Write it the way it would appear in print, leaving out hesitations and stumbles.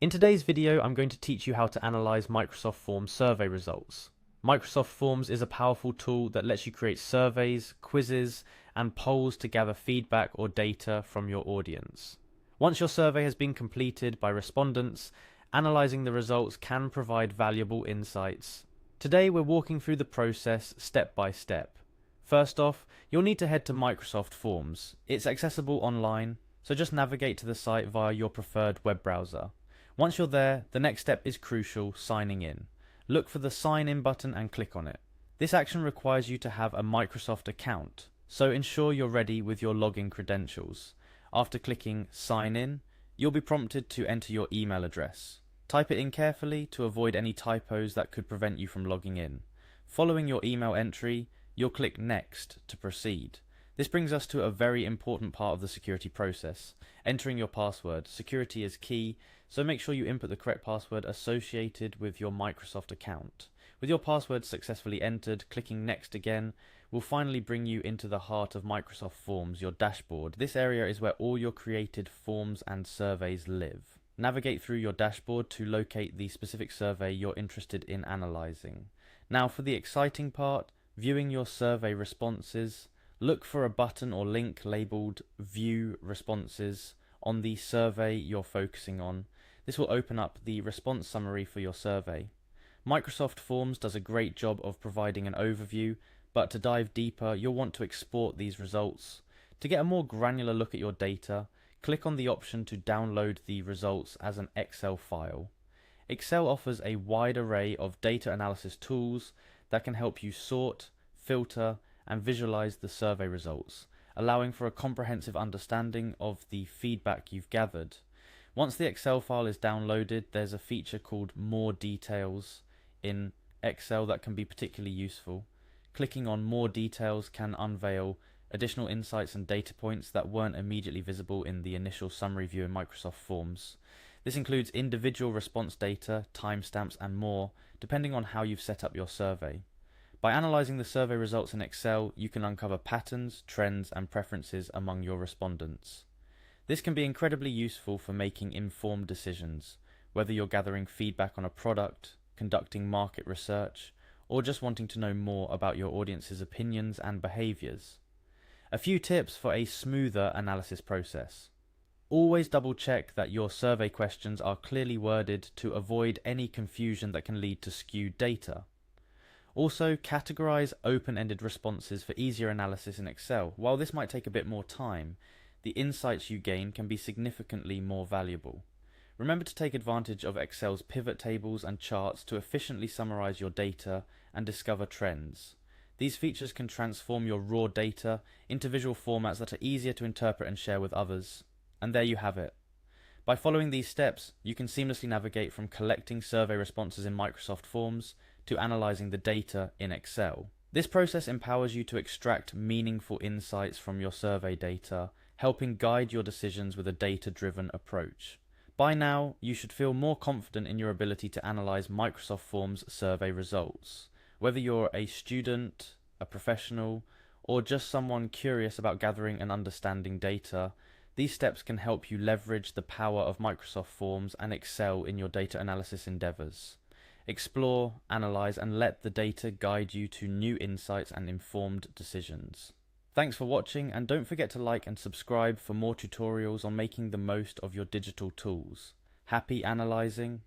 In today's video, I'm going to teach you how to analyze Microsoft Forms survey results. Microsoft Forms is a powerful tool that lets you create surveys, quizzes, and polls to gather feedback or data from your audience. Once your survey has been completed by respondents, analyzing the results can provide valuable insights. Today, we're walking through the process step by step. First off, you'll need to head to Microsoft Forms. It's accessible online, so just navigate to the site via your preferred web browser. Once you're there, the next step is crucial: signing in. Look for the sign in button and click on it. This action requires you to have a Microsoft account, so ensure you're ready with your login credentials. After clicking sign in, you'll be prompted to enter your email address. Type it in carefully to avoid any typos that could prevent you from logging in. Following your email entry, you'll click next to proceed. This brings us to a very important part of the security process: entering your password. Security is key, so make sure you input the correct password associated with your Microsoft account. With your password successfully entered, clicking next again will finally bring you into the heart of Microsoft Forms, your dashboard. This area is where all your created forms and surveys live. Navigate through your dashboard to locate the specific survey you're interested in analyzing. Now for the exciting part, viewing your survey responses. Look for a button or link labeled View Responses on the survey you're focusing on. This will open up the response summary for your survey. Microsoft Forms does a great job of providing an overview, but to dive deeper, you'll want to export these results. To get a more granular look at your data, click on the option to download the results as an Excel file. Excel offers a wide array of data analysis tools that can help you sort, filter, and visualize the survey results, allowing for a comprehensive understanding of the feedback you've gathered. Once the Excel file is downloaded, there's a feature called More Details in Excel that can be particularly useful. Clicking on More Details can unveil additional insights and data points that weren't immediately visible in the initial summary view in Microsoft Forms. This includes individual response data, timestamps, and more, depending on how you've set up your survey. By analyzing the survey results in Excel, you can uncover patterns, trends, and preferences among your respondents. This can be incredibly useful for making informed decisions, whether you're gathering feedback on a product, conducting market research, or just wanting to know more about your audience's opinions and behaviors. A few tips for a smoother analysis process. Always double check that your survey questions are clearly worded to avoid any confusion that can lead to skewed data. Also, categorize open-ended responses for easier analysis in Excel. While this might take a bit more time, the insights you gain can be significantly more valuable. Remember to take advantage of Excel's pivot tables and charts to efficiently summarize your data and discover trends. These features can transform your raw data into visual formats that are easier to interpret and share with others. And there you have it. By following these steps, you can seamlessly navigate from collecting survey responses in Microsoft Forms to analyzing the data in Excel. This process empowers you to extract meaningful insights from your survey data, helping guide your decisions with a data-driven approach. By now, you should feel more confident in your ability to analyze Microsoft Forms survey results. Whether you're a student, a professional, or just someone curious about gathering and understanding data, these steps can help you leverage the power of Microsoft Forms and Excel in your data analysis endeavors. Explore, analyze, and let the data guide you to new insights and informed decisions. Thanks for watching, and don't forget to like and subscribe for more tutorials on making the most of your digital tools. Happy analyzing!